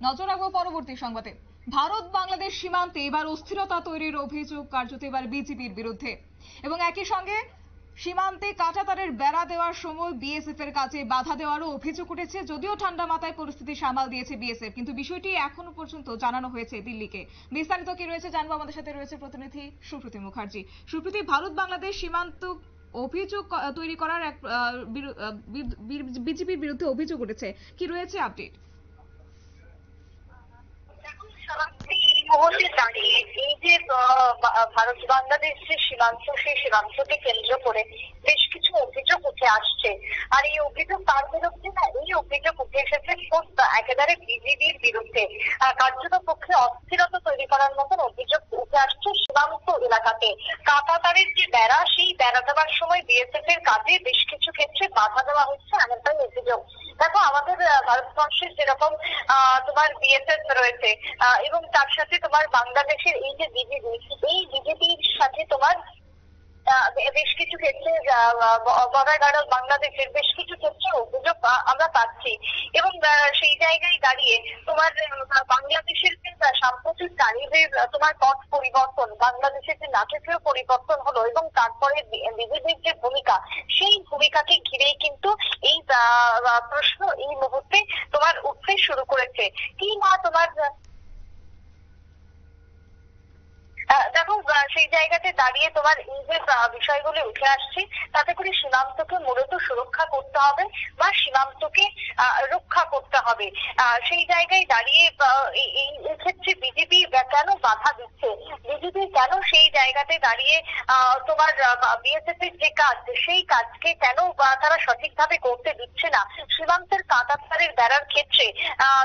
নজর রাখবো পরবর্তী সংবাদে। ভারত বাংলাদেশ সীমান্তে এবার অস্থিরতা তৈরির অভিযোগ কার্যত এবার বিজেপির বিরুদ্ধে, এবং একই সঙ্গে সীমান্তে কাঁটাতারের বেড়া দেওয়ার সময় বিএসএফ এর কাছে বাধা দেওয়ারও অভিযোগ উঠেছে। যদিও ঠান্ডা মাথায় পরিস্থিতি সামাল দিয়েছে বিএসএফ, কিন্তু বিষয়টি এখনো পর্যন্ত জানানো হয়েছে দিল্লিকে। বিস্তারিত কি রয়েছে জানবো, আমাদের সাথে রয়েছে প্রতিনিধি সুপ্রীতি মুখার্জি। সুপ্রীতি, ভারত বাংলাদেশ সীমান্ত অভিযোগ তৈরি করার এক বিজেপির বিরুদ্ধে অভিযোগ উঠেছে, কি রয়েছে আপডেট? মুহূর্তে দাঁড়িয়ে এই যে ভারত বাংলাদেশ যে সীমান্ত, সেই সীমান্তকে কেন্দ্র করে বেশ কিছু অভিযোগ উঠে আসছে। আর এই অভিযোগ তার বিরুদ্ধে না, এই অভিযোগ উঠে এসেছে একেবারে বিজেপির বিরুদ্ধে। কার্যত পক্ষে অস্থিরতা তৈরি করার মতন অভিযোগ উঠে আসছে সীমান্ত এলাকাতে। কাঁটাতারের যে বেড়া, সেই বেড়া দেওয়ার সময় বিএসএফ এর কাজে বেশ কিছু ক্ষেত্রে বাধা দেওয়া হচ্ছে, এমনটাই অভিযোগ। দেখো, আমাদের ভারতবর্ষের যেরকম তোমার বিএসএফ রয়েছে এবং তার সাথে তোমার বাংলাদেশের এই যে বিজেপি, এই বিজেপির সাথে তোমার বেশ কিছু ক্ষেত্রে বর্ডার গার্ড অফ বাংলাদেশের বেশ কিছু ক্ষেত্রে অভিযোগ আমরা পাচ্ছি। এবং সেই জায়গায় দাঁড়িয়ে তোমার বাংলাদেশের যে সাম্প্রতিক কালে তোমার পথ পরিবর্তন, বাংলাদেশের যে নাটকীয় পরিবর্তন হলো এবং তারপরে বিজেপির যে ভূমিকা, সেই ভূমিকাকে ঘিরেই কিন্তু এই প্রশ্ন এই মুহূর্তে তোমার উঠতে শুরু করেছে। কি না তোমার দেখো, সেই জায়গাতে দাঁড়িয়ে তোমার এই যে বিষয়গুলি উঠে আসছে, তাতে করে সীমান্তকে মূলত সুরক্ষা করতে হবে বা সীমান্তকে রক্ষা করতে হবে। সেই জায়গায় দাঁড়িয়ে এই ক্ষেত্রে বিজেপি কেন বাধা দিচ্ছে, বিজেপি কেন সেই জায়গাতে দাঁড়িয়ে তোমার বিএসএফ এর যে কাজ, সেই কাজকে কেন তারা সঠিকভাবে করতে দিচ্ছে না, সীমান্তের কাঁটাতারের বেড়ার ক্ষেত্রে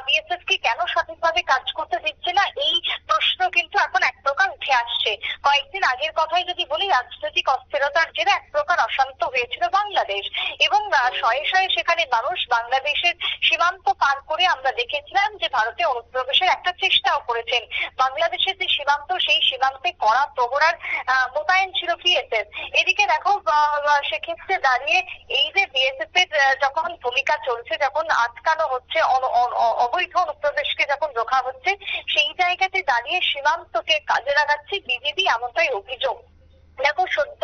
বিএসএফ কে কেন সঠিকভাবে কাজ করতে দিচ্ছে না, এই প্রশ্ন কিন্তু এখন এক প্রকার উঠে আসছে। কয়েকদিন আগের কথাই যদি বলি, রাজনৈতিক অস্থিরতার জেরে এক প্রকার অশান্ত হয়েছিল বাংলাদেশ, এবং শয়ে শয়ে সেখানে মানুষ বাংলাদেশের সীমান্ত পার করে আমরা দেখেছিলাম যে ভারতে অনুপ্রবেশের একটা চেষ্টাও করেছেন। বাংলাদেশের যে সীমান্ত, সেই সীমান্তে কড়া প্রহরার মোতায়েন ছিল বিএসএফ। এদিকে দেখো, সেক্ষেত্রে দাঁড়িয়ে এই যে বিএসএফ এর যখন ভূমিকা চলছে, যখন আটকানো হচ্ছে, অবৈধ অনুপ্রবেশকে যখন রোখা হচ্ছে, সেই জায়গাতে দাঁড়িয়ে সীমান্তকে কাজে লাগাচ্ছে বিজেপি, এমনটাই অভিযোগ। দেখো, সদ্য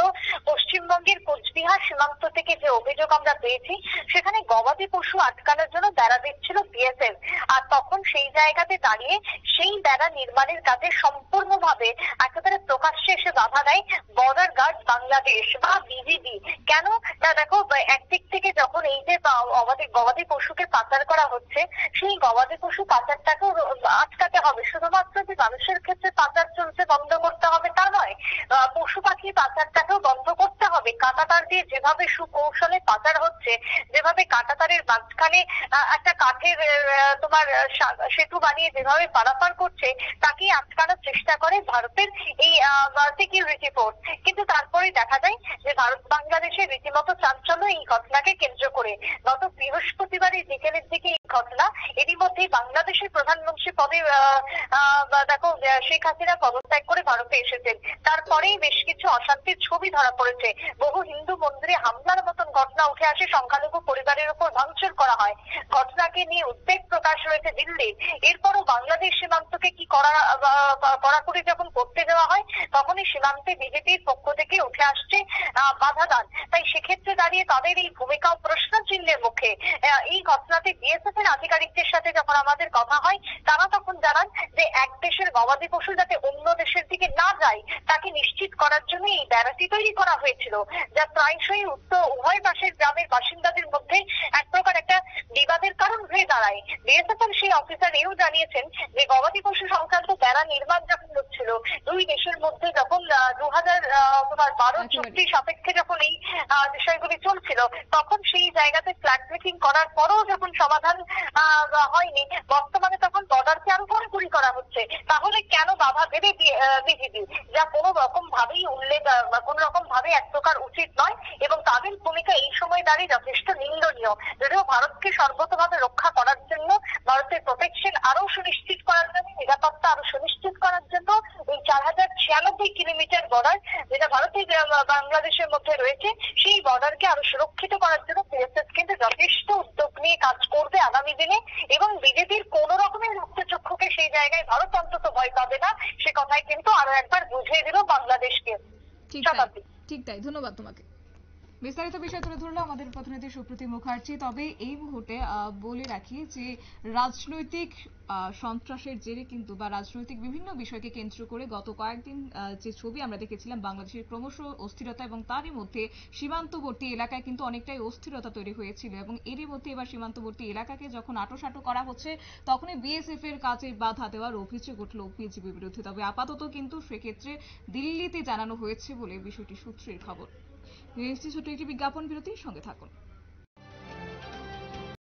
পশ্চিমবঙ্গের কোচবিহার সীমান্ত থেকে যে অভিযোগ আমরা পেয়েছি, সেখানে গবাদি পশু আটকানোর জন্য বেড়া দিচ্ছিল বিএসএফ। আর তখন সেই জায়গাতে দাঁড়িয়ে সেই বেড়া নির্মাণের কাজে সম্পূর্ণভাবে একেবারে প্রকাশ্যে এসে বাধা দেয় বর্ডার গার্ড বাংলাদেশ বা বিজিবি। কেন না, দেখো, একদিক থেকে যখন এই যে আমাদের গবাদি পশুকে পাচার করা হচ্ছে, সেই গবাদি পশু পাচারটাকেও আটকাতে হবে। শুধুমাত্র যে মানুষের ক্ষেত্রে পাচার চলছে বন্ধ করতে হবে তা নয়, পশু পাখি পাচারটাকেও বন্ধ করতে হবে। কাঁটাতার দিয়ে যেভাবে সুকৌশলে পাচার হচ্ছে, যেভাবে কাঁটাতারের মাঝখানে একটা কাঠের তোমার সেতু বানিয়ে যেভাবে পারাপার করছে, তাকেই আটকানোর চেষ্টা করে ভারতের এই সিকিউরিটি ফোর্স। কিন্তু তারপরে দেখা যায় যে ভারত বাংলাদেশের রীতিমতো চাঞ্চল্য এই ঘটনাকে কেন্দ্র করে। গত বৃহস্পতিবারের বিকেলের দিকে এই ঘটনা। এরই মধ্যে বাংলাদেশের প্রধানমন্ত্রী পদে দেখো শেখ হাসিনা পদত্যাগ করে ভারতে এসেছেন। তারপরেই বেশ কিছু অশান্তির ছবি ধরা পড়েছে। বহু হিন্দু মন্দিরে হামলার মতন ঘটনা উঠে আসে, সংখ্যালঘু পরিবারের উপর ভাঙচুর করা হয়। ঘটনাকে নিয়ে উদ্বেগ প্রকাশ হয়েছে দিল্লির। এরপরও বাংলাদেশ সীমান্তকে কি কড়াকড়ি যখন করতে দেওয়া হয়, তখনই সীমান্তে বিজেপির পক্ষ থেকে উঠে আসছে বাধা দান। তাই সেক্ষেত্রে দাঁড়িয়ে তাদের এই ভূমিকাও প্রশ্ন চিহ্নের মুখে। এই ঘটনাতে বিএসএফ এর আধিকারিকদের সাথে যখন আমাদের কথা হয়, তারা তখন জানান যে এক দেশের গবাদি পশু যাতে অন্য দেশের দিকে না যায়, তাকে নিশ্চিত করার জন্য এই বেড়াটি তৈরি করা হয়েছিল, যা প্রায়শই উভয় পাশের গ্রামের বাসিন্দাদের মধ্যে এক প্রকার একটা বিবাদের কারণ হয়ে দাঁড়ায়। বিএসএফ এর সেই অফিসার এও জানিয়েছেন যে গবাদি পশু সংক্রান্ত বেড়া নির্মাণ যখন হচ্ছিল, দুই দেশের মধ্যে যখন 2012-14 সাপেক্ষে যখন এই বিষয়গুলি চলছিল, তখন সেই জায়গাতে ফ্ল্যাগ ব্রেকিং করার পরও যখন সমাধান হয়নি, বর্তমানে তখন বর্ডারকে আরো কড়াকড়ি করা হচ্ছে। তাহলে কেন বাধা দেবে বিজেপি, যা কোনো রকম ভাবেই উল্লেখ কোন রকম ভাবে এক প্রকার উচিত নয়, এবং তাদের ভূমিকা এই সময় দাঁড়িয়ে যথেষ্ট নিন্দনীয়। যদিও ভারতকে সর্বতভাবে রক্ষা করার জন্য, ভারতের প্রোটেকশন আরো সুনিশ্চিত করার জন্য, নিরাপত্তা আরো সুনিশ্চিত করার জন্য এই 4096 কিলোমিটার বর্ডার যেটা ভারতের বাংলাদেশের মধ্যে রয়েছে, সেই বর্ডারকে আরো সুরক্ষিত করার জন্য বিএসএফ কিন্তু যথেষ্ট উদ্যোগ নিয়ে কাজ করবে আগামী দিনে, এবং বিজেপির কোন রকমের রক্ত সেই জায়গায় ভারত অন্তত ভয় পাবে না, সে কথাই কিন্তু আরো একবার বুঝিয়ে দিল বাংলাদেশকে। ঠিক তাই, শতাব্দী। ঠিক তাই, ধন্যবাদ তোমাকে। বিস্তারিত বিষয় তুলে ধরলো আমাদের প্রতিনিধি সুপ্রীতি মুখার্জি। তবে এই মুহূর্তে বলে রাখি যে রাজনৈতিক সন্ত্রাসের জেরে কিন্তু বা রাজনৈতিক বিভিন্ন বিষয়কে কেন্দ্র করে গত কয়েকদিন যে ছবি আমরা দেখেছিলাম বাংলাদেশের ক্রমশ অস্থিরতা, এবং তারই মধ্যে সীমান্তবর্তী এলাকায় কিন্তু অনেকটাই অস্থিরতা তৈরি হয়েছিল, এবং এরই মধ্যে এবার সীমান্তবর্তী এলাকাকে যখন আঁটোসাঁটো করা হচ্ছে তখনই বিএসএফ এর কাজে বাধা দেওয়ার অভিযোগ উঠল বিজেপির বিরুদ্ধে। তবে আপাতত কিন্তু সেক্ষেত্রে দিল্লিতে জানানো হয়েছে বলে বিষয়টি সূত্রের খবর। নিশ্চিত ছোট্ট একটি বিজ্ঞাপন বিরতির সঙ্গে থাকুন।